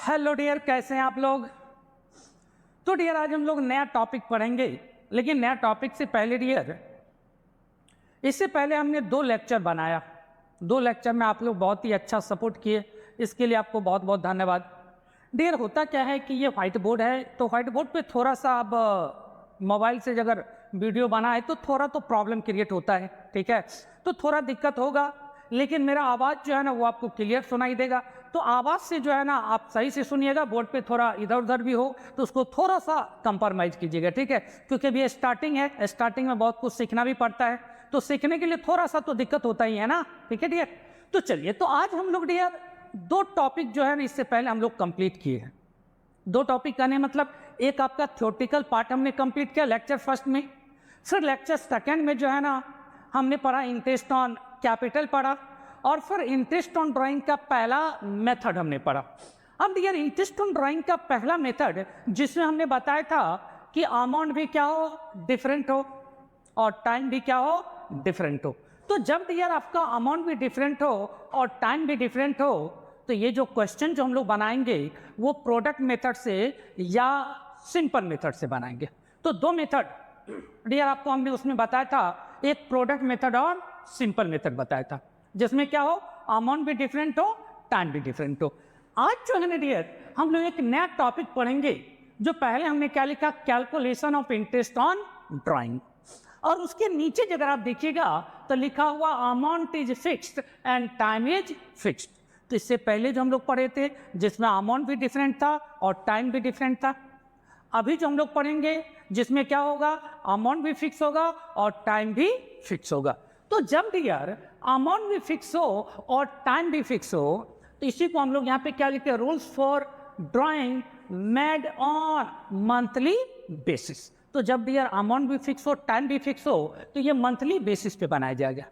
Hello dear, कैसे हैं आप लोग। तो डियर आज हम लोग नया टॉपिक पढ़ेंगे, लेकिन नया टॉपिक से पहले डियर, इससे पहले हमने 2 लेक्चर बनाया। 2 लेक्चर में आप लोग बहुत ही अच्छा सपोर्ट किए, इसके लिए आपको बहुत बहुत धन्यवाद। डियर होता क्या है कि ये व्हाइट बोर्ड है, तो व्हाइट बोर्ड पे थोड़ा सा अब मोबाइल से अगर वीडियो बना है तो थोड़ा तो प्रॉब्लम क्रिएट होता है, ठीक है। तो थोड़ा दिक्कत होगा, लेकिन मेरा आवाज़ जो है ना वो आपको क्लियर सुनाई देगा। तो आवाज़ से जो है ना आप सही से सुनिएगा, बोर्ड पे थोड़ा इधर उधर भी हो तो उसको थोड़ा सा कंप्रोमाइज़ कीजिएगा, ठीक है। क्योंकि अभी स्टार्टिंग है, स्टार्टिंग में बहुत कुछ सीखना भी पड़ता है, तो सीखने के लिए थोड़ा सा तो दिक्कत होता ही है ना, ठीक है डियर। तो चलिए, तो आज हम लोग डियर 2 टॉपिक जो है ना इससे पहले हम लोग कंप्लीट किए हैं। 2 टॉपिक कहने मतलब एक आपका थ्योरेटिकल पार्ट हमने कंप्लीट किया लेक्चर फर्स्ट में, फिर लेक्चर सेकंड में जो है ना हमने पढ़ा इंटरेस्ट ऑन कैपिटल पढ़ा, और फिर इंटरेस्ट ऑन ड्राइंग का पहला मेथड हमने पढ़ा। अब डियर इंटरेस्ट ऑन ड्राइंग का पहला मेथड जिसमें हमने बताया था कि अमाउंट भी क्या हो, डिफरेंट हो, और टाइम भी क्या हो, डिफरेंट हो। तो जब डियर आपका अमाउंट भी डिफरेंट हो और टाइम भी डिफरेंट हो, तो ये जो क्वेश्चन जो हम लोग बनाएंगे वो प्रोडक्ट मेथड से या सिंपल मेथड से बनाएंगे। तो 2 मेथड डियर आपको हमने उसमें बताया था, एक प्रोडक्ट मेथड और सिंपल मेथड बताया था, जिसमें क्या हो, अमाउंट भी डिफरेंट हो, टाइम भी डिफरेंट हो। आज जो है ना डियर हम लोग एक नया टॉपिक पढ़ेंगे, जो पहले हमने क्या लिखा, calculation of interest on drawing, और उसके नीचे अगर आप देखिएगा तो लिखा हुआ amount is fixed and time is fixed. तो इससे पहले जो हम लोग पढ़े थे जिसमें अमाउंट भी डिफरेंट था और टाइम भी डिफरेंट था, अभी जो हम लोग पढ़ेंगे जिसमें क्या होगा, अमाउंट भी फिक्स होगा और टाइम भी फिक्स होगा। तो जब डियर अमाउंट भी फिक्स हो और टाइम भी फिक्स हो, तो इसी को हम लोग यहाँ पे क्या लिखते हैं, rules for drawing made on monthly basis. तो जब डियर अमाउंट भी फिक्स हो, टाइम भी फिक्स हो, तो ये मंथली बेसिस पे बनाया जाएगा।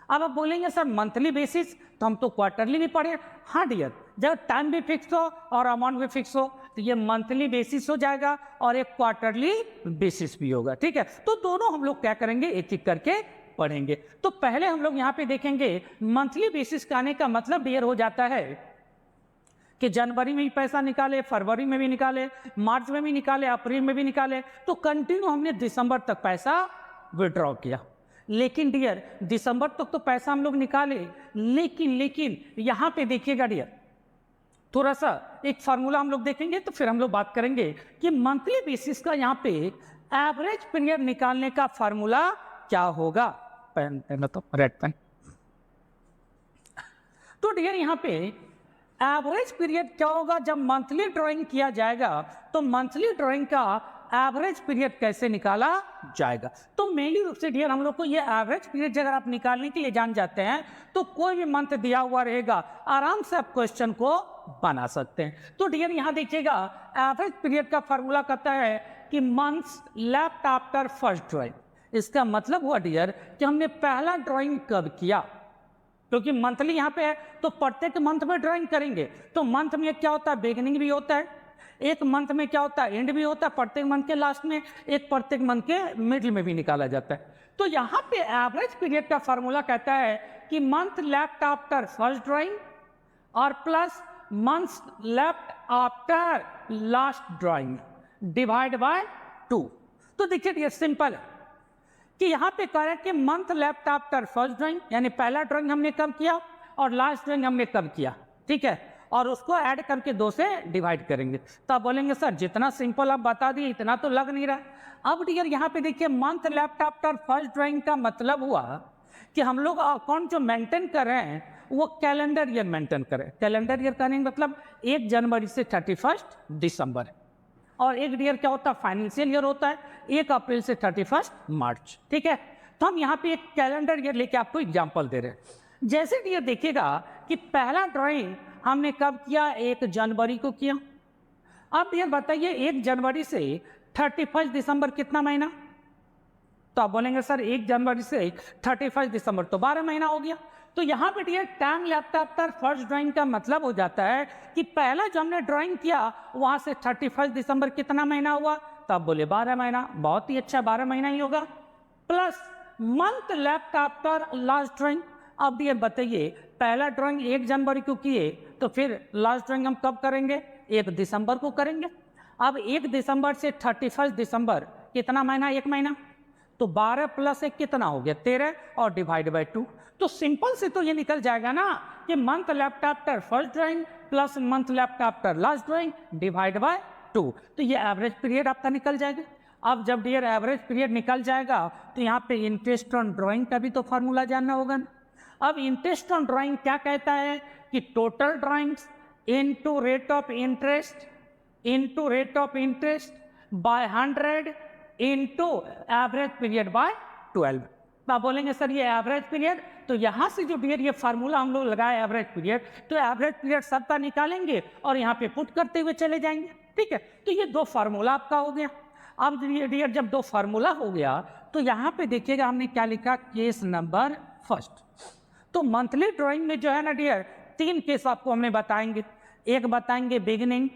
अब आप बोलेंगे सर मंथली बेसिस, तो हम तो क्वार्टरली भी पढ़े। हाँ डियर, जब टाइम भी फिक्स हो और अमाउंट भी फिक्स हो तो ये मंथली बेसिस हो जाएगा और एक क्वार्टरली बेसिस भी होगा, ठीक है। तो दोनों हम लोग क्या करेंगे, एक एक करके पढ़ेंगे। तो पहले हम लोग यहाँ पे देखेंगे मंथली बेसिस का आने का मतलब डियर हो जाता है कि जनवरी में भी पैसा निकाले, फरवरी में भी निकाले, मार्च में भी निकाले, अप्रैल में भी निकाले, तो कंटिन्यू हमने दिसंबर तक पैसा विड्रॉ किया। लेकिन डियर दिसंबर तक तो पैसा हम लोग निकाले, लेकिन यहाँ पे देखिएगा डियर, थोड़ा सा एक फार्मूला हम लोग देखेंगे, तो फिर हम लोग बात करेंगे कि मंथली बेसिस का यहाँ पे एवरेज पीरियड निकालने का फार्मूला क्या होगा। पेन पेन तो रेड पेन। तो डियर यहाँ पे एवरेज पीरियड क्या होगा, जब मंथली ड्राइंग किया जाएगा तो मंथली ड्राइंग का एवरेज पीरियड कैसे निकाला जाएगा। तो मेनली रूप से डियर हम लोग को ये एवरेज पीरियड अगर आप निकालने के लिए जान जाते हैं तो कोई भी मंथ दिया हुआ रहेगा, आराम से आप क्वेश्चन को बना सकते हैं। तो डियर यहाँ देखिएगा एवरेज पीरियड का फार्मूला कहता है कि months left after first drawing. इसका मतलब हुआ डियर कि हमने पहला ड्राइंग कब किया, क्योंकि मंथली यहाँ पे है तो प्रत्येक मंथ में ड्राइंग करेंगे। तो मंथ में क्या होता है, बिगिनिंग भी होता है, एक मंथ में क्या होता है, एंड भी होता है, प्रत्येक मंथ के लास्ट में, एक प्रत्येक मंथ के मिडिल में भी निकाला जाता है। तो यहाँ पे एवरेज पीरियड का फार्मूला कहता है कि month left after first drawing और plus months left after last drawing divide by 2। तो देखिए ये सिंपल है कि यहाँ पे कह रहे हैं कि month left after first drawing, यानी पहला ड्राइंग हमने कब किया और लास्ट ड्राइंग हमने कब किया, ठीक है, और उसको ऐड करके 2 से डिवाइड करेंगे। तो आप बोलेंगे सर जितना सिंपल आप बता दिए इतना तो लग नहीं रहा। अब डियर यहाँ पे देखिए month left after first drawing का मतलब हुआ कि हम लोग अकाउंट जो मेंटेन कर रहे हैं वो कैलेंडर ईयर मेंटेन करें। कैलेंडर ईयर करने का मतलब 1 जनवरी से 31 दिसंबर, और एक डियर क्या होता है, फाइनेंशियल ईयर होता है 1 अप्रैल से 31 मार्च, ठीक है। तो हम यहाँ पे एक कैलेंडर ईयर लेके आपको एग्जांपल दे रहे हैं। जैसे डियर देखिएगा कि पहला ड्राइंग हमने कब किया, 1 जनवरी को किया। अब डियर बताइए 1 जनवरी से 31 दिसंबर कितना महीना, तो आप बोलेंगे सर 1 जनवरी से 31 दिसंबर तो 12 महीना हो गया। तो यहाँ पे dear time left after first drawing का मतलब हो जाता है कि पहला जो हमने ड्राइंग किया वहां से 31 दिसंबर कितना महीना हुआ, तो आप बोले 12 महीना, बहुत ही अच्छा 12 महीना ही होगा, plus month left after last drawing. अब डियर बताइए पहला ड्राइंग 1 जनवरी को किए तो फिर लास्ट ड्राइंग हम कब करेंगे, 1 दिसंबर को करेंगे। अब 1 दिसंबर से 31 दिसंबर कितना महीना, 1 महीना, तो 12 प्लस 1 कितना हो गया, 13 और डिवाइड बाई 2। तो सिंपल से तो ये निकल जाएगा ना कि month left after first drawing plus month left after last drawing divide by 2, तो ये एवरेज पीरियड आपका निकल जाएगा। अब जब डियर एवरेज पीरियड निकल जाएगा तो यहाँ पे इंटरेस्ट ऑन ड्राइंग का भी तो फार्मूला जानना होगा ना। अब इंटरेस्ट ऑन ड्राइंग क्या कहता है कि total drawings into rate of interest by 100 into average period by 12। आप बोलेंगे सर ये एवरेज पीरियड, तो यहाँ से जो डियर ये फार्मूला हम लोग लगाए एवरेज पीरियड, तो एवरेज पीरियड सबका निकालेंगे और यहाँ पे पुट करते हुए चले जाएंगे। ठीक है, तो ये 2 फार्मूला आपका हो गया। अब डियर जब 2 फार्मूला हो गया तो यहाँ पे देखिएगा हमने क्या लिखा, केस नंबर फर्स्ट। तो मंथली ड्राइंग में जो है ना डियर 3 केस आपको हमने बताएंगे। एक बताएंगे बिगिनिंग,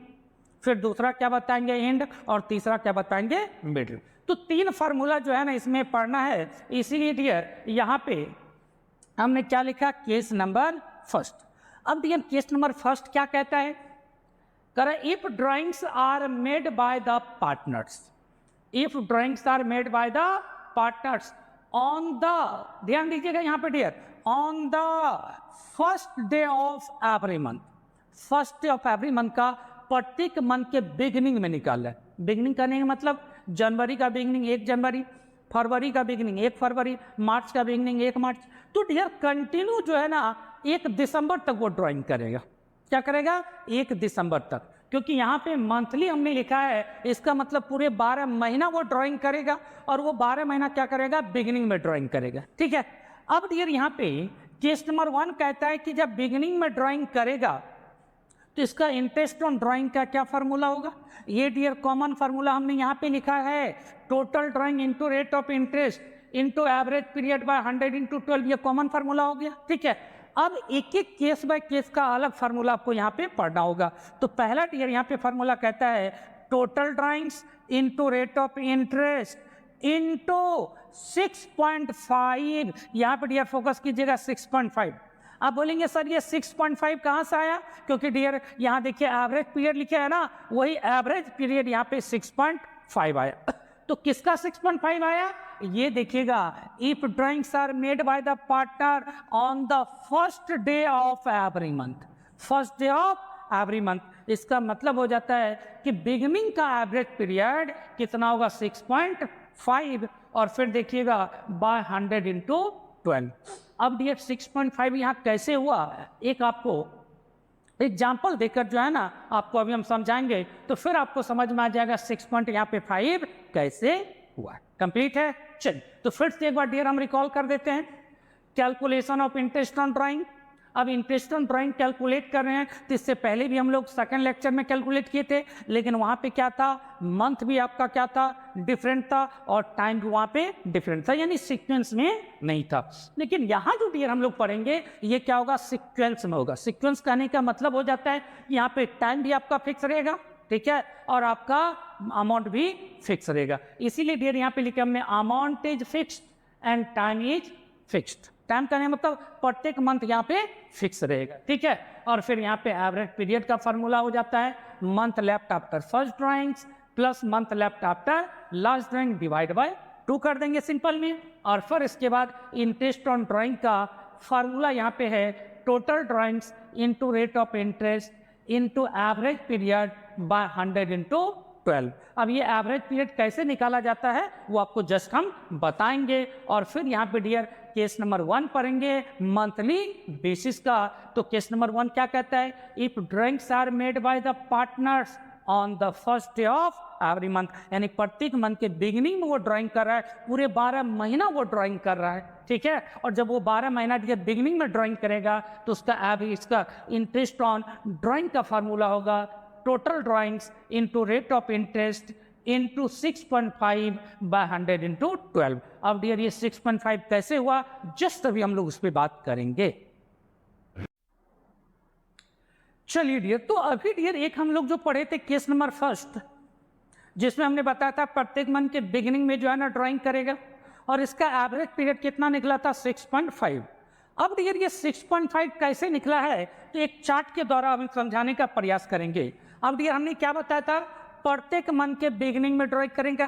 फिर दूसरा क्या बताएंगे एंड, और तीसरा क्या बताएंगे मिडिल। तो 3 फार्मूला जो है ना इसमें पढ़ना है, इसीलिए डियर यहाँ पे हमने क्या लिखा, केस नंबर फर्स्ट। अब डियर केस नंबर फर्स्ट क्या कहता है, करें if drawings are made by the partners, if drawings are made by the partners on the, ध्यान दीजिएगा यहाँ पे dear, on the first day of every month, first day of every month का प्रत्येक मंथ के बिगिनिंग में निकालना है। बिगिनिंग करने का मतलब जनवरी का बिगिनिंग 1 जनवरी, फरवरी का बिगिनिंग 1 फरवरी, मार्च का बिगिनिंग 1 मार्च। तो डियर कंटिन्यू जो है ना 1 दिसंबर तक वो ड्राइंग करेगा। क्या करेगा, 1 दिसंबर तक, क्योंकि यहाँ पे मंथली हमने लिखा है, इसका मतलब पूरे 12 महीना वो ड्राइंग करेगा, और वो 12 महीना क्या करेगा, बिगिनिंग में ड्राइंग करेगा। ठीक है, अब डियर यहाँ पे केस नंबर 1 कहता है कि जब बिगिनिंग में ड्राइंग करेगा तो इसका इंटरेस्ट ऑन ड्राइंग का क्या फार्मूला होगा, ये डियर कॉमन फार्मूला हमने यहाँ पे लिखा है, total drawing into rate of interest into average period by 100 into 12, ये कॉमन फार्मूला हो गया। ठीक है, अब एक एक केस बाय केस का अलग फार्मूला आपको यहाँ पे पढ़ना होगा। तो पहला डियर यहाँ पे फार्मूला कहता है total drawings into rate of interest into 6.5, यहाँ पे डियर फोकस कीजिएगा 6.5। आप बोलेंगे सर ये 6.5 कहाँ से आया, क्योंकि डियर यहाँ देखिए एवरेज पीरियड लिखे है ना, वही एवरेज पीरियड यहाँ पे 6.5 आया। तो किसका 6.5 आया, ये देखिएगा, if drawings are made by the partner on the first day of every month, first day of every month, इसका मतलब हो जाता है कि बिगिनिंग का एवरेज पीरियड कितना होगा 6.5, और फिर देखिएगा बाय 100 इनटू 12। अब डियर 6.5 यहाँ कैसे हुआ, एक आपको एग्जाम्पल देकर जो है ना आपको अभी हम समझाएंगे, तो फिर आपको समझ में आ जाएगा 6.5 कैसे हुआ। कंप्लीट है, चलिए तो फिर से एक बार डियर हम रिकॉल कर देते हैं, calculation of interest on drawing. अब इंटरेस्ट ऑन ड्राइंग कैलकुलेट कर रहे हैं, तो इससे पहले भी हम लोग सेकंड लेक्चर में कैलकुलेट किए थे, लेकिन वहाँ पे क्या था, मंथ भी आपका क्या था, डिफरेंट था, और टाइम भी वहाँ पे डिफरेंट था, यानी सीक्वेंस में नहीं था। लेकिन यहाँ जो डियर हम लोग पढ़ेंगे ये क्या होगा, सीक्वेंस में होगा। सीक्वेंस कहने का मतलब हो जाता है यहाँ पे टाइम भी आपका फिक्स रहेगा, ठीक है, और आपका अमाउंट भी फिक्स रहेगा। इसीलिए डियर यहाँ पे लिखे हमने amount is fixed and time is fixed. Time का नहीं मतलब प्रत्येक मंथ यहाँ पे फिक्स रहेगा, ठीक है। और फिर यहाँ पे एवरेज पीरियड का फॉर्मूला हो जाता है month left after first drawings plus month left after last drawing divide by 2 कर देंगे सिंपल में। और फिर इसके बाद इंटरेस्ट ऑन ड्राइंग का फॉर्मूला यहाँ पे है total drawings into rate of interest into average period by 100 into 12। अब ये एवरेज पीरियड कैसे निकाला जाता है वो आपको जस्ट हम बताएंगे। और फिर यहाँ पे डियर केस नंबर 1 पढ़ेंगे मंथली बेसिस का। तो केस नंबर 1 क्या कहता है, if drawings are made by the partners on the first day of every month, यानी प्रत्येक मंथ के बिगिनिंग में वो ड्राइंग कर रहा है, पूरे 12 महीना वो ड्राइंग कर रहा है, ठीक है। और जब वो 12 महीना के बिगिनिंग में ड्राइंग करेगा तो उसका इसका इंटरेस्ट ऑन ड्राइंग का फार्मूला होगा total drawings into rate of interest into 6.5 by 100 into 12। अब डियर ये 6.5 कैसे हुआ जस्ट अभी हम लोग उस पर बात करेंगे। चलिए डियर, तो अभी डियर एक हम लोग जो पढ़े थे केस नंबर 1 जिसमें हमने बताया था प्रत्येक मंथ के बिगिनिंग में जो है ना ड्राइंग करेगा, और इसका एवरेज पीरियड कितना निकला था 6.5। अब डियर ये 6.5 कैसे निकला है तो एक चार्ट के द्वारा हम समझाने का प्रयास करेंगे। अब डियर हमने क्या बताया था, प्रत्येक मंथ के बिगिनिंग में ड्राइंग करेंगे।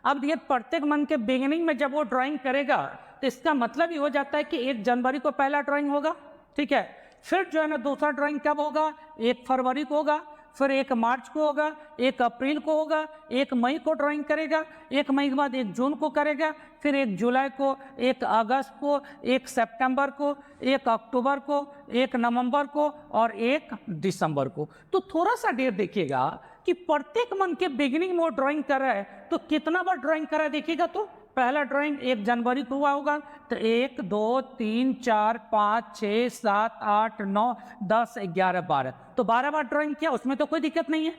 अब डियर प्रत्येक मंथ के बिगिनिंग में जब वो ड्राइंग करेगा तो इसका मतलब ये हो जाता है कि 1 जनवरी को पहला ड्राइंग होगा, ठीक है। फिर जो है ना दूसरा ड्राइंग कब होगा, 1 फरवरी को होगा, फिर 1 मार्च को होगा, 1 अप्रैल को होगा, 1 मई को ड्राइंग करेगा, 1 मई के बाद 1 जून को करेगा, फिर 1 जुलाई को, 1 अगस्त को, 1 सितंबर को, 1 अक्टूबर को, 1 नवंबर को और 1 दिसंबर को। तो थोड़ा सा डेट देखिएगा कि प्रत्येक मंथ के बिगिनिंग में वो ड्राइंग कर रहा है तो कितना बार ड्राइंग कर रहा है देखिएगा। तो पहला ड्राइंग 1 जनवरी को हुआ होगा तो 1 2 3 4 5 6 7 8 9 10 11 12, तो 12 बार ड्राइंग किया, उसमें तो कोई दिक्कत नहीं है।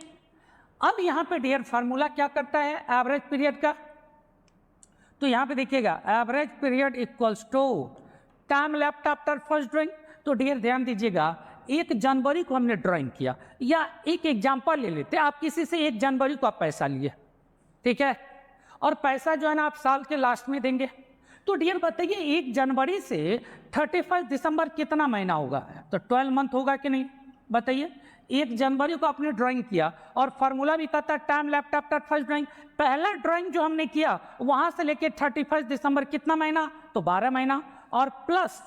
अब यहाँ पे डियर फार्मूला क्या करता है एवरेज पीरियड का, तो यहाँ पे देखिएगा average period equals to time left after first drawing. तो डियर ध्यान दीजिएगा 1 जनवरी को हमने ड्राइंग किया, या एक एग्जाम्पल ले लेते, आप किसी से 1 जनवरी को आप पैसा लिए, ठीक है, और पैसा जो है ना आप साल के लास्ट में देंगे। तो डियर बताइए 1 जनवरी से 31 दिसंबर कितना महीना होगा, तो 12 मंथ होगा कि नहीं बताइए। 1 जनवरी को आपने ड्राइंग किया और फार्मूला भी कहता है time left after first drawing, पहला ड्राइंग जो हमने किया वहां से लेके 31 दिसंबर कितना महीना, तो 12 महीना, और plus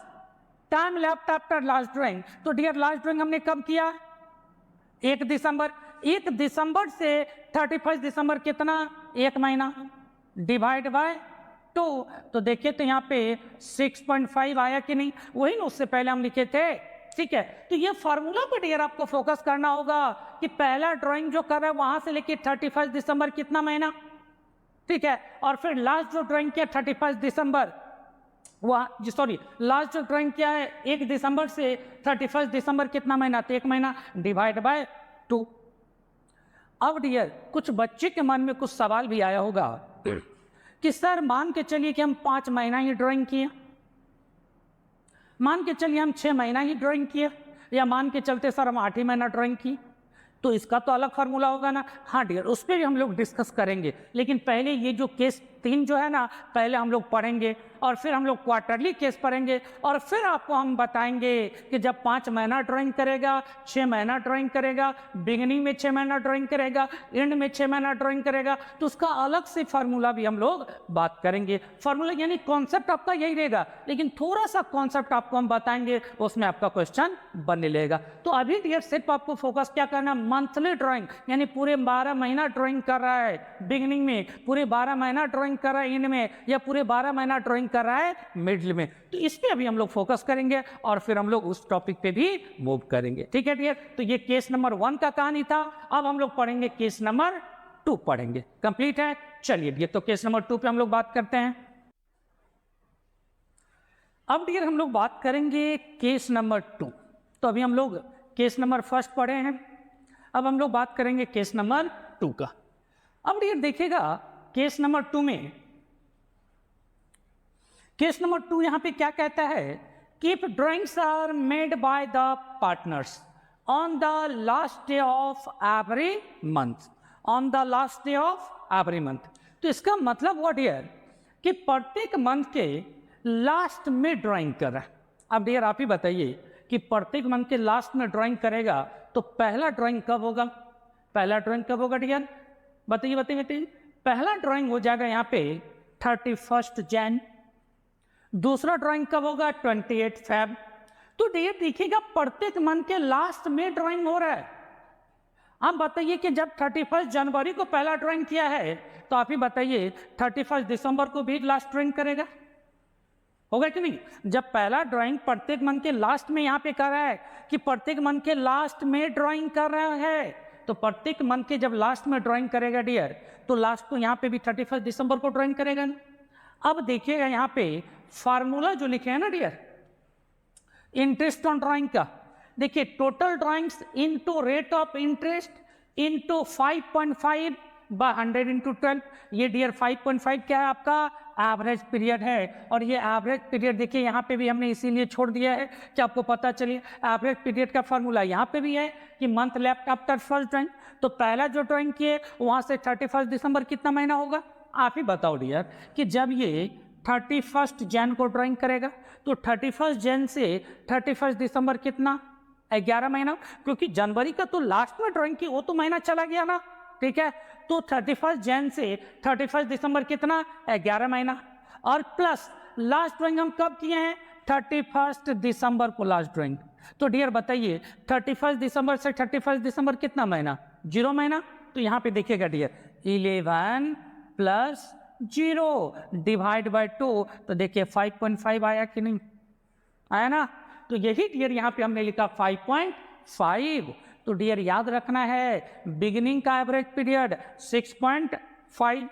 time left after last drawing. तो डियर लास्ट ड्राइंग हमने कब किया, 1 दिसंबर, 1 दिसंबर से 31 दिसंबर कितना, 1 महीना, डिवाइड बाय 2, तो देखिए तो यहाँ पे 6.5 आया कि नहीं, वही ना उससे पहले हम लिखे थे, ठीक है। तो ये फार्मूला पर डियर आपको फोकस करना होगा कि पहला ड्राइंग जो कर रहा है वहां से लेके 31 दिसंबर कितना महीना, ठीक है, और फिर लास्ट जो ड्राइंग किया 31 दिसंबर वह सॉरी लास्ट जो ड्राइंग किया है 1 दिसंबर से 31 दिसंबर कितना महीना, तो 1 महीना, डिवाइड बाय 2। अब डियर कुछ बच्चे के मन में कुछ सवाल भी आया होगा कि सर मान के चलिए कि हम 5 महीना ही ड्राइंग किए, मान के चलिए हम 6 महीना ही ड्राइंग किए, या मान के चलते सर हम 8 ही महीना ड्राइंग की, तो इसका तो अलग फार्मूला होगा ना। हाँ डियर उस पर भी हम लोग डिस्कस करेंगे, लेकिन पहले ये जो केस 3 जो है ना पहले हम लोग पढ़ेंगे, और फिर हम लोग क्वार्टरली केस पढ़ेंगे, और फिर आपको हम बताएंगे कि जब 5 महीना ड्राइंग करेगा, 6 महीना ड्राइंग करेगा, बिगिनिंग में 6 महीना ड्राइंग करेगा, एंड में 6 महीना ड्राइंग करेगा, तो उसका अलग से फार्मूला भी हम लोग बात करेंगे। फार्मूला यानी कॉन्सेप्ट आपका यही रहेगा, लेकिन थोड़ा सा कॉन्सेप्ट आपको हम बताएंगे, उसमें आपका क्वेश्चन बनने लगेगा। तो अभी डियर सिर्फ आपको फोकस क्या करना, मंथली ड्राइंग यानी पूरे 12 महीना ड्राइंग कर रहा है बिगिनिंग में, पूरे 12 महीना ड्राइंग कर रहा है एंड में, या पूरे 12 महीना ड्राइंग कर रहा है मिडिल में, तो इस पे अभी हम लोग फोकस करेंगे और फिर हम लोग उस टॉपिक पे भी मूव करेंगे, ठीक है डियर। तो ये केस नंबर 1 का कहानी था, अब हम लोग पढ़ेंगे केस नंबर 2 पढ़ेंगे, कंप्लीट है। चलिए डियर तो केस नंबर 2 पे हम लोग बात करते हैं। अब डियर हम लोग बात करेंगे केस नंबर 2। तो अभी हम लोग केस नंबर 1 पढ़े हैं, अब हम लोग बात करेंगे केस नंबर 2 का। अब डियर देखिएगा केस नंबर 2 में, केस नंबर 2 यहां पे क्या कहता है कि if drawings are made by the partners on the last day of every month, on the last day of every month, तो इसका मतलब व्हाट डियर कि प्रत्येक मंथ के लास्ट में ड्राइंग कर रहा है। अब डियर आप ही बताइए कि प्रत्येक मंथ के लास्ट में ड्राइंग करेगा तो पहला ड्राइंग कब होगा, पहला ड्राइंग कब होगा डियर, बताइए बताइए बताइए। पहला ड्राइंग हो जाएगा यहाँ पे 31 जैन, दूसरा ड्राइंग कब होगा 28 फेब। तो डियर देखिएगा प्रत्येक मंथ के लास्ट में ड्राइंग हो रहा है। आप बताइए कि जब 31 जनवरी को पहला ड्राइंग किया है तो आप ही बताइए 31 दिसंबर को भी लास्ट ड्राइंग करेगा, होगा कि नहीं। जब पहला ड्राइंग प्रत्येक मंथ के लास्ट में यहाँ पे कर रहा है कि प्रत्येक मंथ के लास्ट में ड्राइंग कर रहा है, तो प्रत्येक मंथ के जब लास्ट में ड्राइंग करेगा डियर तो लास्ट तो यहाँ पे भी 31 दिसंबर को ड्राइंग करेगा ना। अब देखिएगा यहाँ पे फार्मूला जो लिखे हैं ना डियर इंटरेस्ट ऑन ड्राइंग का, देखिए total drawings into rate of interest into 5.5 by 100 into 12। ये डियर 5.5 क्या है आपका एवरेज पीरियड है, और ये एवरेज पीरियड देखिए यहाँ पे भी हमने इसीलिए छोड़ दिया है कि आपको पता चलिए एवरेज पीरियड का फार्मूला यहाँ पे भी है कि month left after first drawing. तो पहला जो ड्राइंग किए वहाँ से 31 दिसंबर कितना महीना होगा, आप ही बताओ डियर कि जब ये 31 जैन को ड्राइंग करेगा तो 31 जैन से 31 दिसंबर कितना 11 महीना, क्योंकि जनवरी का तो लास्ट में ड्राइंग की, वो तो महीना चला गया ना, ठीक है। तो 31 जन से 31 दिसंबर कितना, 11 महीना, और प्लस लास्ट ड्राइंग हम कब किए हैं, 31 दिसंबर को लास्ट ड्राइंग। तो डियर बताइए 31 दिसंबर से 31 दिसंबर कितना महीना, 0 महीना। तो यहाँ पे देखिएगा डियर 11 प्लस 0 डिवाइड बाय 2, तो देखिए 5.5 आया कि नहीं आया ना। तो यही डियर यहाँ पे हमने लिखा 5.5। तो डियर याद रखना है बिगिनिंग का एवरेज पीरियड 6.5,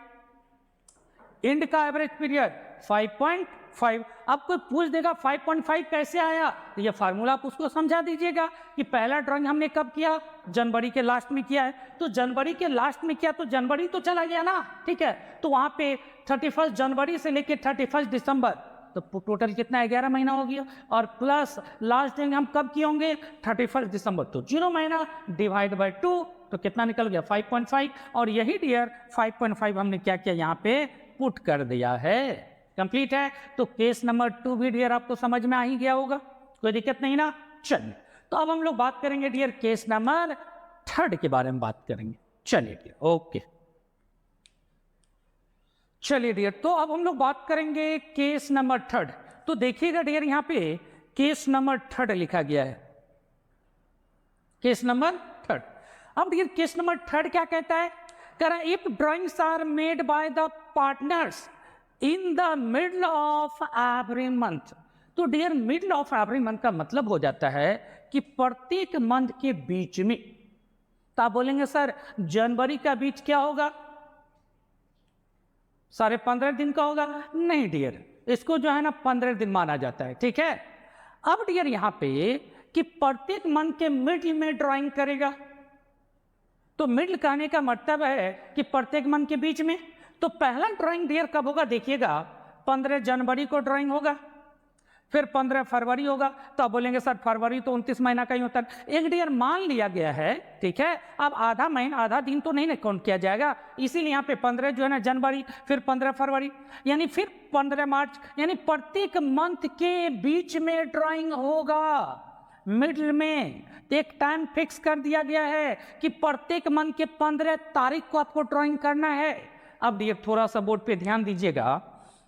एंड का एवरेज पीरियड 5.5। अब कोई पूछ देगा 5.5 कैसे आया, तो ये फार्मूला आप उसको समझा दीजिएगा कि पहला ड्राइंग हमने कब किया, जनवरी के लास्ट में किया है। तो जनवरी के लास्ट में किया तो जनवरी तो चला गया ना, ठीक है। तो वहां पे 31 जनवरी से लेके 31 दिसंबर, तो टोटल कितना 11 महीना हो गया, और प्लस लास्ट ड्राइंग हम कब किए होंगे, 31 दिसंबर, तो 0 महीना डिवाइड बाय 2, तो कितना निकल गया 5.5। और यही डियर 5.5 हमने क्या किया, यहाँ पे पुट कर दिया है। कंप्लीट है। तो केस नंबर 2 भी डियर आपको समझ में आ ही गया होगा, कोई दिक्कत नहीं ना। चलिए तो अब हम लोग बात करेंगे डियर केस नंबर 3 के बारे में बात करेंगे। चलिए डियर, ओके चलिए डियर, तो अब हम लोग बात करेंगे केस नंबर 3। तो देखिएगा डियर यहाँ पे केस नंबर 3 लिखा गया है, केस नंबर 3। अब डियर केस नंबर 3 क्या कहता है, कह रहा है if drawings are made by the partners in the middle of every month. तो dear middle of every month का मतलब हो जाता है कि प्रत्येक मंथ के बीच में। तो आप बोलेंगे सर जनवरी का बीच क्या होगा, साढ़े 15 दिन का होगा। नहीं डियर, इसको जो है ना 15 दिन माना जाता है, ठीक है। अब डियर यहाँ पे कि प्रत्येक मंथ के मिडल में ड्राइंग करेगा, तो मिडल कहने का मतलब है कि प्रत्येक मंथ के बीच में। तो पहला ड्राइंग डियर कब होगा, देखिएगा 15 जनवरी को ड्राइंग होगा, फिर 15 फरवरी होगा। तो आप बोलेंगे सर फरवरी तो 29 महीना का ही होता है। एक डियर मान लिया गया है, ठीक है। अब आधा महीना, आधा दिन तो नहीं ना काउंट किया जाएगा, इसीलिए यहाँ पे 15 जो है ना जनवरी, फिर 15 फरवरी, यानी फिर 15 मार्च, यानी प्रत्येक मंथ के बीच में ड्राइंग होगा, मिडल में। एक टाइम फिक्स कर दिया गया है कि प्रत्येक मंथ के 15 तारीख को आपको ड्राइंग करना है। अब डियर थोड़ा सा बोर्ड पे ध्यान दीजिएगा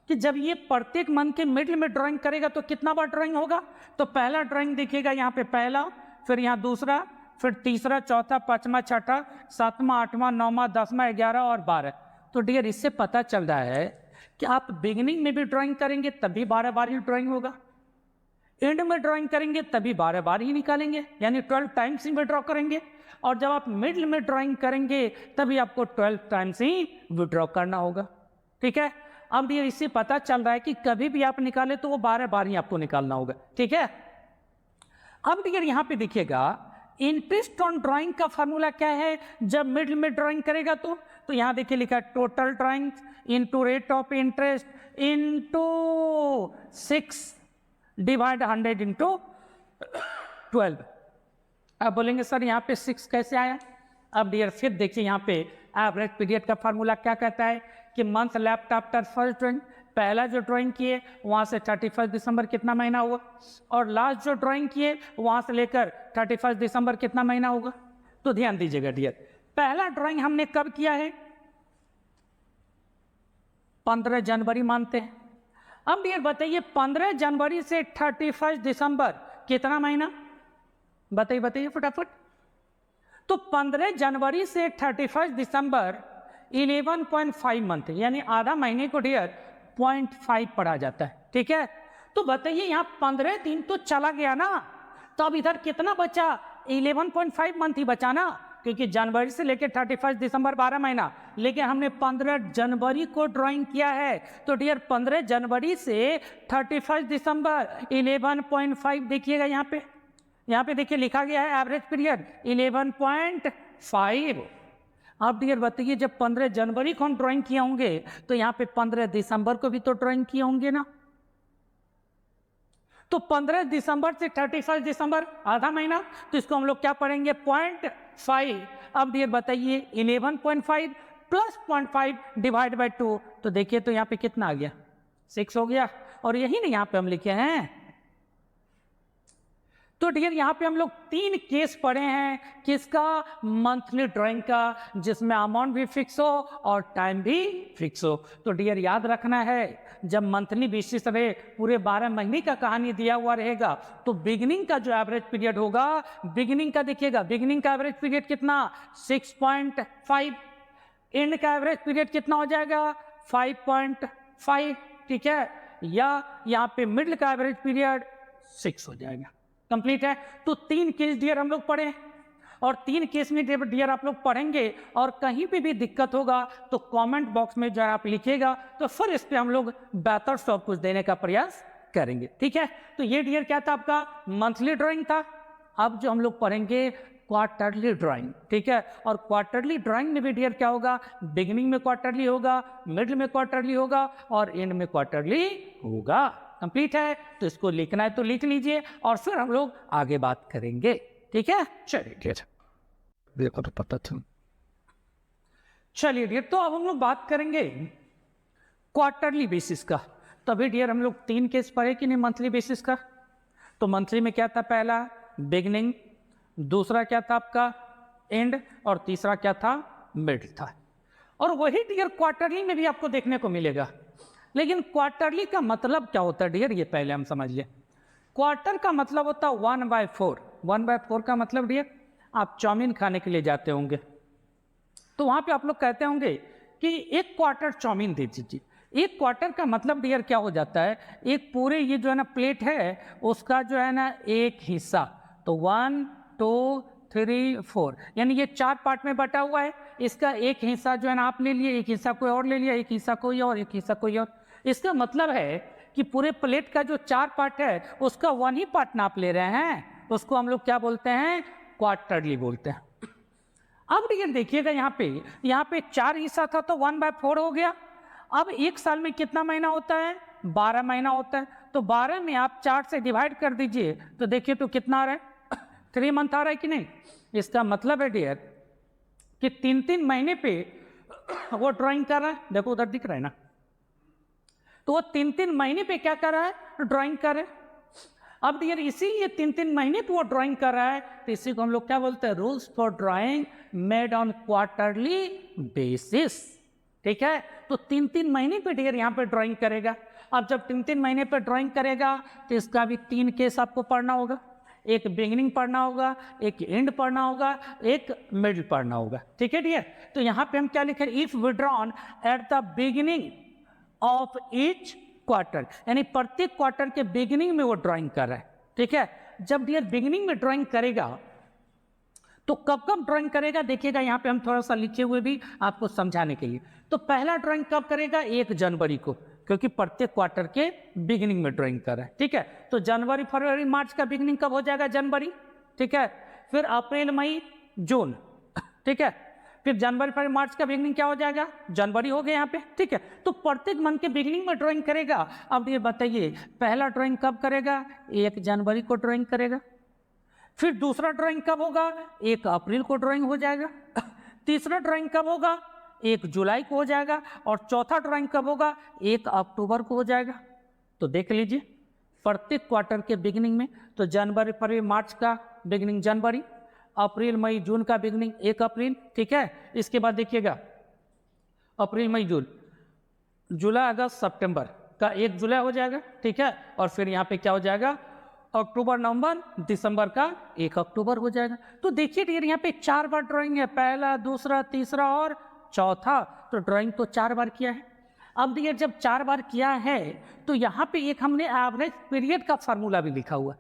कि जब ये प्रत्येक मंथ के मिडिल में ड्राइंग करेगा तो कितना बार ड्राइंग होगा। तो पहला ड्राइंग देखिएगा यहाँ पे पहला, फिर यहाँ दूसरा, फिर तीसरा, चौथा, पांचवा, छठा, सातवां, आठवां, नौवां, 10वां, 11 और 12। तो डियर इससे पता चल रहा है कि आप बिगिनिंग में भी ड्राइंग करेंगे तभी 12 बार ही ड्राइंग होगा, एंड में ड्राइंग करेंगे तभी 12 बार ही निकालेंगे, यानी 12 टाइम्स ही विड्रॉ करेंगे। और जब आप मिडिल में ड्राइंग करेंगे तभी आपको 12 टाइम्स ही विड्रॉ करना होगा, ठीक है। अब ये इससे पता चल रहा है कि कभी भी आप निकाले तो वो 12 बार ही आपको निकालना होगा, ठीक है। अब डियर यहाँ पे देखिएगा इंटरेस्ट ऑन ड्राइंग का फॉर्मूला क्या है जब मिडिल में ड्राइंग करेगा। तो यहाँ देखिए लिखा है total drawing into rate of interest into 6 divide 100 into 12। अब बोलेंगे सर यहाँ पे 6 कैसे आया। अब डियर फिर देखिए यहाँ पे एवरेज पीरियड का फार्मूला क्या कहता है कि month left after first drawing, पहला जो ड्राइंग किए वहाँ से 31 दिसंबर कितना महीना हुआ, और लास्ट जो ड्राइंग किए वहाँ से लेकर 31 दिसंबर कितना महीना होगा। तो ध्यान दीजिएगा डियर, पहला ड्राइंग हमने कब किया है, 15 जनवरी मानते हैं। अब डियर बताइए 15 जनवरी से 31 दिसंबर कितना महीना, बताइए बताइए फटाफट। तो 15 जनवरी से 31 दिसंबर 11.5 मंथ, यानी आधा महीने को डियर 0.5 पढ़ा जाता है, ठीक है। तो बताइए यहाँ 15 दिन तो चला गया ना, तो अब इधर कितना बचा, 11.5 मंथ ही बचा ना, क्योंकि जनवरी से लेकर 31 दिसंबर 12 महीना, लेकिन हमने 15 जनवरी को ड्राइंग किया है। तो डियर 15 जनवरी से 31 दिसंबर 11.5 देखिएगा यहाँ पे देखिए लिखा गया है एवरेज पीरियड 11.5। अब डियर बताइए जब 15 जनवरी को हम ड्राइंग किए होंगे तो यहाँ पे 15 दिसंबर को भी तो ड्राइंग किए होंगे ना। तो 15 दिसंबर से 31 दिसंबर आधा महीना, तो इसको हम लोग क्या पढ़ेंगे 0.5। अब डियर बताइए 11.5 प्लस 0.5 डिवाइड बाय 2, तो देखिए तो यहाँ पे कितना आ गया 6 हो गया। और यही ना यहाँ पे हम लिखे हैं तो डियर यहाँ पे हम लोग 3 केस पढ़े हैं, किसका, मंथली ड्राइंग का, जिसमें अमाउंट भी फिक्स हो और टाइम भी फिक्स हो। तो डियर याद रखना है, जब मंथली बेसिस रहे, पूरे 12 महीने का कहानी दिया हुआ रहेगा, तो बिगिनिंग का जो एवरेज पीरियड होगा, बिगिनिंग का देखिएगा, बिगिनिंग का एवरेज पीरियड कितना 6.5, एंड का एवरेज पीरियड कितना हो जाएगा 5.5, ठीक है, या यहाँ पे मिडिल का एवरेज पीरियड 6 हो जाएगा। कंप्लीट है। तो 3 केस डियर हम लोग पढ़े, और 3 केस में डियर आप लोग पढ़ेंगे, और कहीं पे भी दिक्कत होगा तो कमेंट बॉक्स में जरा आप लिखिएगा, तो फिर इस पे हम लोग बेहतर सब कुछ देने का प्रयास करेंगे, ठीक है। तो ये डियर क्या था, आपका मंथली ड्राइंग था। अब जो हम लोग पढ़ेंगे क्वार्टरली ड्राइंग, ठीक है। और क्वार्टरली ड्राइंग में भी डियर क्या होगा, बिगिनिंग में क्वार्टरली होगा, मिडिल में क्वार्टरली होगा, और एंड में क्वार्टरली होगा। कंप्लीट है। तो इसको लिखना है तो लिख लीजिए, और फिर हम लोग आगे बात करेंगे, ठीक है। चलिए देखो तो पता था। चलिए डियर, तो अब हम लोग बात करेंगे क्वार्टरली बेसिस का। तभी डियर हम लोग 3 केस पढ़े कि नहीं मंथली बेसिस का। तो मंथली में क्या था, पहला बिगिनिंग, दूसरा क्या था आपका एंड, और तीसरा क्या था मिड था। और वही डियर क्वार्टरली में भी आपको देखने को मिलेगा। लेकिन क्वार्टरली का मतलब क्या होता है डियर, ये पहले हम समझ लें। क्वार्टर का मतलब होता है 1/4। 1/4 का मतलब डियर, आप चाउमीन खाने के लिए जाते होंगे, तो वहाँ पे आप लोग कहते होंगे कि 1 क्वार्टर चाउमीन दे दीजिए। 1 क्वार्टर का मतलब डियर क्या हो जाता है, एक पूरे ये जो है ना प्लेट है, उसका जो है ना एक हिस्सा, तो 1 2 3 4, यानी ये 4 पार्ट में बटा हुआ है। इसका एक हिस्सा जो है ना आप ले लिए, एक हिस्सा कोई और ले लिया, एक हिस्सा कोई और, एक हिस्सा कोई और। इसका मतलब है कि पूरे प्लेट का जो 4 पार्ट है, उसका 1 ही पार्ट नाप ले रहे हैं, उसको हम लोग क्या बोलते हैं, क्वार्टरली बोलते हैं। अब डियर देखिएगा, यहाँ पे 4 हिस्सा था तो 1/4 हो गया। अब एक साल में कितना महीना होता है, 12 महीना होता है। तो 12 में आप 4 से डिवाइड कर दीजिए, तो देखिए तो कितना आ रहा है, 3 मंथ आ रहा है कि नहीं। इसका मतलब है डियर कि 3-3 महीने पे वो ड्राइंग कर रहा है, देखो उधर दिख रहा है ना, तो वो 3-3 महीने पे क्या कर रहा है, ड्राइंग कर रहा है। अब डियर इसीलिए 3-3 महीने पे वो ड्राइंग कर रहा है, तो इसी को हम लोग क्या बोलते हैं, rules for drawing made on quarterly basis, ठीक है। तो 3-3 महीने पे डियर यहाँ पे ड्राइंग करेगा। अब जब 3-3 महीने पे ड्राइंग करेगा, तो इसका भी 3 केस आपको पढ़ना होगा। एक बिगिनिंग पढ़ना होगा, एक एंड पढ़ना होगा, एक मिडिल पढ़ना होगा, ठीक है डियर। तो यहाँ पे हम क्या लिखे, if withdrawn at the beginning of each quarter, यानी प्रत्येक क्वार्टर के बिगिनिंग में वो ड्राइंग कर रहा है, ठीक है। जब डियर बिगिनिंग में ड्राइंग करेगा, तो कब कब ड्राइंग करेगा, देखिएगा यहाँ पे हम थोड़ा सा लिखे हुए भी आपको समझाने के लिए। तो पहला ड्राइंग कब करेगा, 1 जनवरी को, क्योंकि प्रत्येक क्वार्टर के बिगिनिंग में ड्राइंग कर रहा है, ठीक है। तो जनवरी फरवरी मार्च का बिगिनिंग कब हो जाएगा, जनवरी, ठीक है। फिर अप्रैल मई जून, ठीक है। फिर जनवरी फरवरी मार्च का बिगिनिंग क्या हो जाएगा, जनवरी हो गया यहाँ पे, ठीक है। तो प्रत्येक मंथ के बिगिनिंग में ड्राइंग करेगा। अब ये बताइए पहला ड्राइंग कब करेगा, 1 जनवरी को ड्राइंग करेगा। फिर दूसरा ड्राइंग कब होगा, 1 अप्रैल को ड्राइंग हो जाएगा। तीसरा ड्राइंग कब होगा, 1 जुलाई को हो जाएगा। और चौथा ड्राइंग कब होगा, 1 अक्टूबर को हो जाएगा। तो देख लीजिए प्रत्येक क्वार्टर के बिगिनिंग में, तो जनवरी फरवरी मार्च का बिगिनिंग जनवरी, अप्रैल मई जून का बिगिनिंग 1 अप्रैल, ठीक है। इसके बाद देखिएगा अप्रैल मई जून, जुलाई अगस्त सितंबर का 1 जुलाई हो जाएगा, ठीक है। और फिर यहाँ पे क्या हो जाएगा, अक्टूबर नवंबर दिसंबर का 1 अक्टूबर हो जाएगा। तो देखिए डियर यहाँ पे 4 बार ड्राइंग है, पहला दूसरा तीसरा और चौथा, तो ड्राइंग तो 4 बार किया है। अब डियर जब 4 बार किया है, तो यहाँ पे एक हमने एवरेज पीरियड का फार्मूला भी लिखा हुआ है।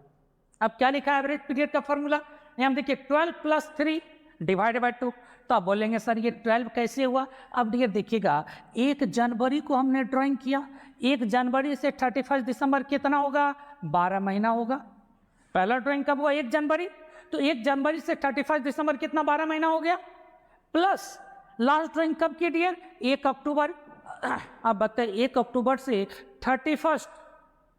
अब क्या लिखा है एवरेज पीरियड का फार्मूला, हम देखिए 12 + 3 डिवाइडेड बाय 2। तो आप बोलेंगे सर ये 12 कैसे हुआ। अब डियर देखिएगा 1 जनवरी को हमने ड्राइंग किया, 1 जनवरी से 31 दिसंबर कितना होगा, 12 महीना होगा। पहला ड्राइंग कब हुआ, 1 जनवरी, तो 1 जनवरी से 31 दिसंबर कितना, 12 महीना हो गया। प्लस लास्ट ड्राइंग कब की डियर, 1 अक्टूबर। अब बताइए 1 अक्टूबर से 31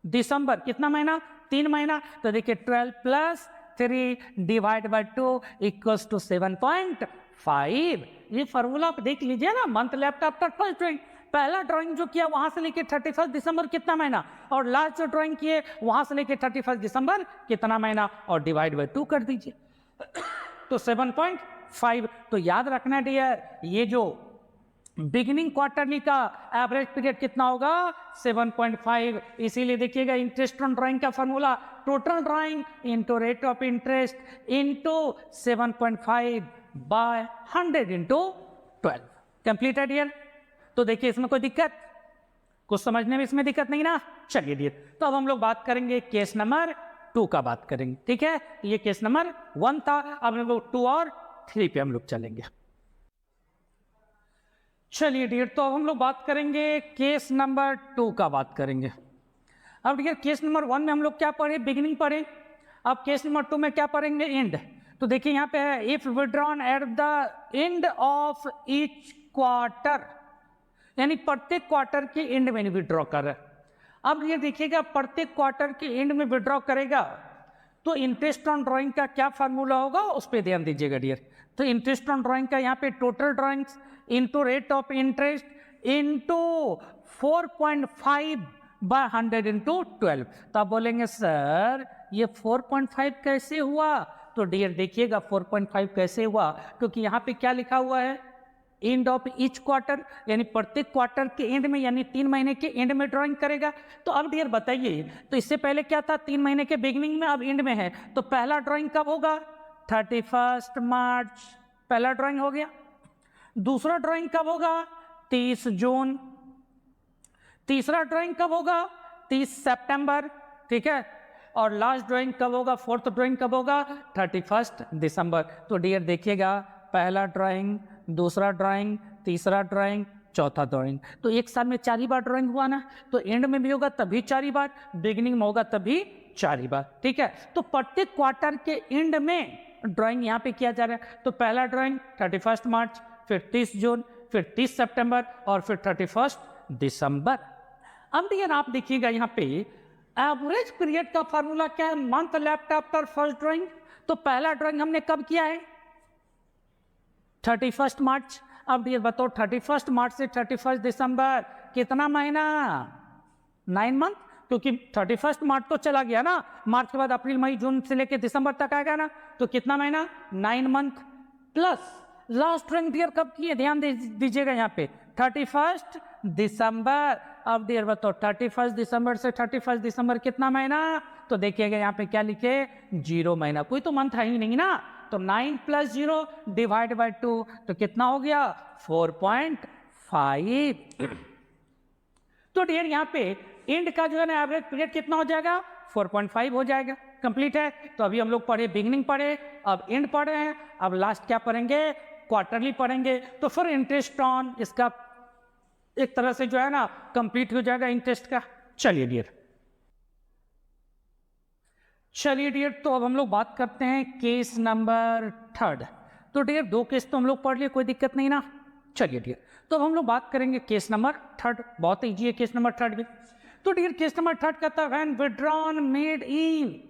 दिसंबर कितना महीना, 3 महीना। तो देखिए 12 + 3 डिवाइड बाय 2 = 7.5। ये फार्मूला आप देख लीजिए ना, month left after first drawing पहला ड्राइंग जो किया वहां से लेके 31 दिसंबर कितना महीना, और लास्ट जो ड्राइंग किए वहां से लेके 31 दिसंबर कितना महीना, और डिवाइड बाय 2 कर दीजिए तो 7.5। तो याद रखना डियर, ये जो बिगिनिंग क्वार्टरली का एवरेज पीरियड कितना होगा 7.5। इसीलिए देखिएगा इंटरेस्ट ऑन ड्राइंग का formula total drawing into rate of interest into 7.5 by 100 into 12। Completed dear. तो देखिए इसमें कोई दिक्कत, कुछ समझने में इसमें दिक्कत नहीं ना। चलिए डियर, तो अब हम लोग बात करेंगे केस नंबर 2 का बात करेंगे, ठीक है। ये केस नंबर 1 था, अब हम लोग 2 और 3 पे हम लोग चलेंगे। चलिए डियर, तो अब हम लोग बात करेंगे केस नंबर 2 का बात करेंगे। अब डियर केस नंबर 1 में हम लोग क्या पढ़े, बिगिनिंग पढ़े। अब केस नंबर 2 में क्या पढ़ेंगे, एंड। तो देखिए यहाँ पे है if withdrawn at the end of each quarter, यानी प्रत्येक क्वार्टर के एंड में विड्रॉ कर रहा है। अब ये देखिएगा प्रत्येक क्वार्टर के एंड में विड्रॉ करेगा तो इंटरेस्ट ऑन ड्राइंग का क्या फार्मूला होगा उस पर ध्यान दीजिएगा डियर। तो इंटरेस्ट ऑन ड्राइंग का यहाँ पे total drawings into rate of interest into 4.5 by 100 into 12। तो आप बोलेंगे सर ये 4.5 कैसे हुआ, तो डियर देखिएगा 4.5 कैसे हुआ, क्योंकि यहाँ पे क्या लिखा हुआ है एंड ऑफ ईच क्वार्टर, यानी प्रत्येक क्वार्टर के एंड में, यानी 3 महीने के एंड में ड्राइंग करेगा। तो अब डियर बताइए, तो इससे पहले क्या था 3 महीने के बिगिनिंग में, अब एंड में है, तो पहला ड्राइंग कब होगा 31 मार्च, पहला ड्राइंग हो गया। दूसरा ड्राइंग कब होगा 30 जून, तीसरा ड्राइंग कब होगा 30 सितंबर, ठीक है। और लास्ट ड्राइंग कब होगा, फोर्थ ड्राइंग कब होगा 31 दिसंबर। तो डियर देखिएगा पहला ड्राइंग, दूसरा ड्राइंग, तीसरा ड्राइंग, चौथा ड्राइंग, तो एक साल में 4 ही बार ड्राइंग हुआ ना। तो एंड में भी होगा तभी 4 ही बार, बिगिनिंग में होगा तभी 4 ही बार, ठीक है। तो प्रत्येक क्वार्टर के एंड में ड्राइंग यहाँ पे किया जा रहा है। तो पहला ड्राइंग 31 मार्च, फिर 30 जून, फिर 30 सितंबर और फिर 31 दिसंबर। अब डियर आप देखिएगा यहाँ पे एवरेज पीरियड का फार्मूला क्या है, month left after first drawing. तो पहला ड्राइंग हमने कब किया है 31 मार्च। अब ये बताओ 31 मार्च से 31 दिसंबर कितना महीना, 9 मंथ, क्योंकि 31 मार्च तो चला गया ना, मार्च के बाद अप्रैल मई जून से लेके दिसंबर तक आएगा ना, तो कितना महीना 9 month. Plus last drawing dear कब किए, ध्यान दीजिएगा यहाँ पे 31 दिसंबर। अब डियर बताओ 31 दिसंबर से 31 दिसंबर कितना महीना, तो देखिएगा यहाँ पे क्या लिखे 0 महीना, कोई तो मंथ है ही नहीं ना। तो 9 + 0 डिवाइड बाय 2, तो कितना हो गया 4.5। तो डियर यहाँ पे एंड का जो है ना एवरेज पीरियड कितना हो जाएगा 4.5 हो जाएगा। कंप्लीट है। तो अभी हम लोग पढ़े बिगिनिंग पढ़े, अब एंड पढ़ रहे हैं, अब लास्ट क्या पढ़ेंगे क्वार्टरली पढ़ेंगे। तो फिर इंटरेस्ट ऑन इसका एक तरह से जो है ना कंप्लीट हो जाएगा इंटरेस्ट का। चलिए डियर, तो अब हम लोग बात करते हैं केस नंबर 3। तो डियर 2 केस तो हम लोग पढ़ लिए, कोई दिक्कत नहीं ना। चलिए डियर, तो अब हम लोग बात करेंगे केस नंबर 3, बहुत ईजी है केस नंबर 3 भी। तो डियर केस नंबर 3 कहता है when withdrawn made in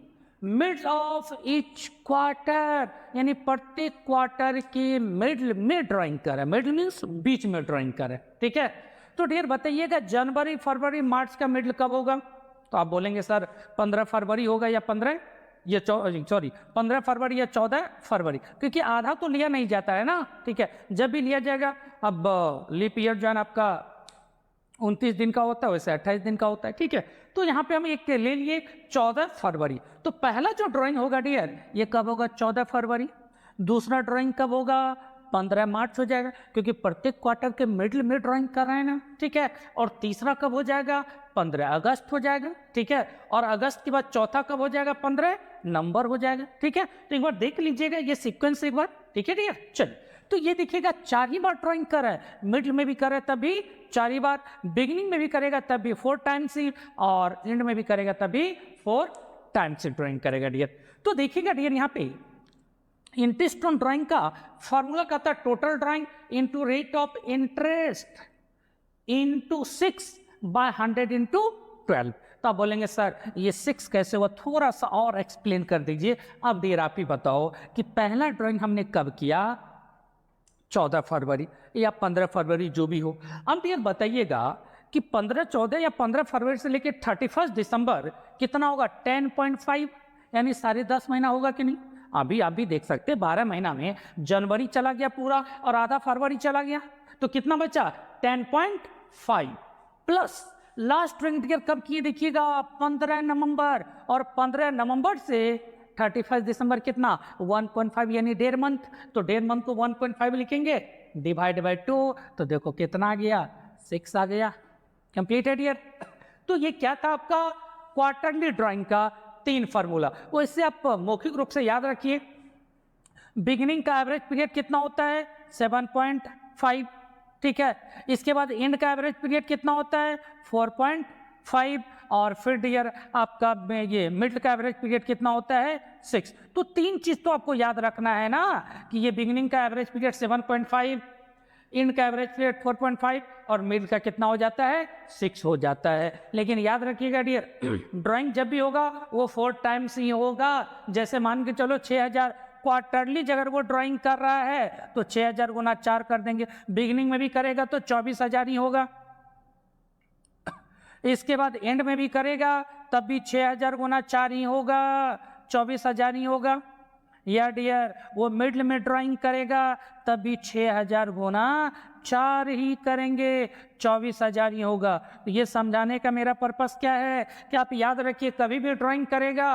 mid of each quarter, यानी प्रत्येक क्वार्टर के मिडल में ड्राइंग करे, मिडल मीन्स बीच में ड्राइंग करे, ठीक है। तो डियर बताइएगा जनवरी फरवरी मार्च का मिडल कब होगा, तो आप बोलेंगे सर 15 फरवरी होगा या 15 फरवरी या 14 फरवरी, क्योंकि आधा तो लिया नहीं जाता है ना, ठीक है। जब भी लिया जाएगा, अब लीप ईयर जो है ना आपका 29 दिन का होता है, वैसे 28 दिन का होता है, ठीक है। तो यहाँ पे हम एक ले लिए 14 फरवरी। तो पहला जो ड्राइंग होगा डियर ये कब होगा 14 फरवरी, दूसरा ड्राइंग कब होगा 15 मार्च हो जाएगा, क्योंकि प्रत्येक क्वार्टर के मिडिल में ड्राइंग कर रहे हैं ना, ठीक है। और तीसरा कब हो जाएगा 15 अगस्त हो जाएगा, ठीक है। और अगस्त के बाद चौथा कब हो जाएगा 15 नवंबर हो जाएगा, ठीक है। तो एक बार देख लीजिएगा ये सीक्वेंस एक बार, ठीक है डियर। चलिए, तो ये देखिएगा 4 ही बार ड्राइंग कर रहा है, मिडिल में भी करे तभी 4 ही बार, बिगिनिंग में भी करेगा तभी 4 टाइम्स ही, और एंड में भी करेगा तभी 4 टाइम्स ड्राइंग करेगा डियर। तो देखिएगा डियर यहाँ पे इंटरेस्ट ऑन ड्राइंग का फॉर्मूला कहता है total drawing into rate of interest into 6 by 100 into 12। तो आप बोलेंगे सर ये 6 कैसे हुआ, थोड़ा सा और एक्सप्लेन कर दीजिए। अब डियर आप ही बताओ कि पहला ड्राइंग हमने कब किया 14 फरवरी या 15 फरवरी जो भी हो। अब ये बताइएगा कि 15, 14 या 15 फरवरी से लेकर 31 दिसंबर कितना होगा? 10.5 यानी 10.5 महीना होगा कि नहीं? अभी आप भी देख सकते 12 महीना में जनवरी चला गया पूरा और आधा फरवरी चला गया, तो कितना बचा? 10.5 प्लस लास्ट रेंट ईयर कब किए देखिएगा? 15 नवंबर, और 15 नवंबर से 31 दिसंबर कितना? 1.5 यानी 1.5 मंथ। तो 1.5 मंथ को 1.5 लिखेंगे, डिवाइड बाय 2, तो देखो कितना आ गया? 6 आ गया। Completed year. तो ये क्या था आपका क्वार्टरली ड्राइंग का 3 फार्मूला। वो इससे आप मौखिक रूप से याद रखिए। बिगिनिंग का एवरेज पीरियड कितना होता है? 7.5, ठीक है। इसके बाद एंड का एवरेज पीरियड कितना होता है? 4.5, और फिर ईयर आपका ये मिडिल का एवरेज पीरियड कितना होता है? 6। तो 3 चीज तो आपको याद रखना है ना, कि ये बिगिनिंग का एवरेज पीरियड 7.5, एंड का एवरेज पीरियड 4.5, और मिडिल का कितना हो जाता है? 6 हो जाता है। लेकिन याद रखिएगा डियर, ड्राइंग जब भी होगा वो 4 टाइम्स ही होगा। जैसे मान के चलो 6000 क्वार्टरली अगर वो ड्राइंग कर रहा है तो 6000 गुना 4 कर देंगे। बिगिनिंग में भी करेगा तो 24,000 ही होगा। इसके बाद एंड में भी करेगा तब भी 6000 गुना 4 ही होगा, 24,000 ही होगा। या डियर वो मिडल में ड्राइंग करेगा तब भी 6000 गुना 4 ही करेंगे, 24,000 ही होगा। तो ये समझाने का मेरा पर्पस क्या है कि आप याद रखिए कभी भी ड्राइंग करेगा,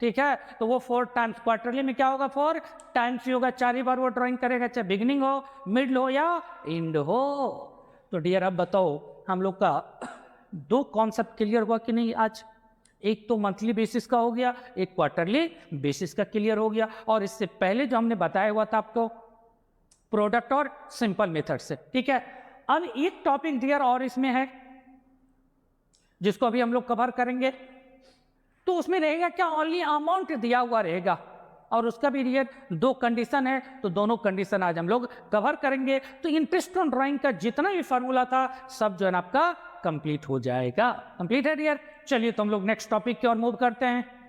ठीक है, तो वो 4 टाइम्स, क्वार्टरली में क्या होगा? 4 टाइम्स ही होगा, 4 ही बार वो ड्राइंग करेगा, चाहे बिगिनिंग हो, मिडल हो या एंड हो। तो डियर अब बताओ हम लोग का 2 कॉन्सेप्ट क्लियर हुआ कि नहीं आज? एक तो मंथली बेसिस का हो गया, एक क्वार्टरली बेसिस का क्लियर हो गया, और इससे पहले जो हमने बताया हुआ था आपको प्रोडक्ट और सिंपल मेथड से, ठीक है। अब एक टॉपिक डियर और इसमें है जिसको अभी हम लोग कवर करेंगे, तो उसमें रहेगा क्या? ओनली अमाउंट दिया हुआ रहेगा, और उसका भी डियर 2 कंडीशन है, तो दोनों कंडीशन आज हम लोग कवर करेंगे। तो इंटरेस्ट ऑन ड्राइंग का जितना भी फार्मूला था सब जो है ना आपका कंप्लीट हो जाएगा। कंप्लीट है डियर। चलिए तो हम लोग नेक्स्ट टॉपिक की ओर मूव करते हैं।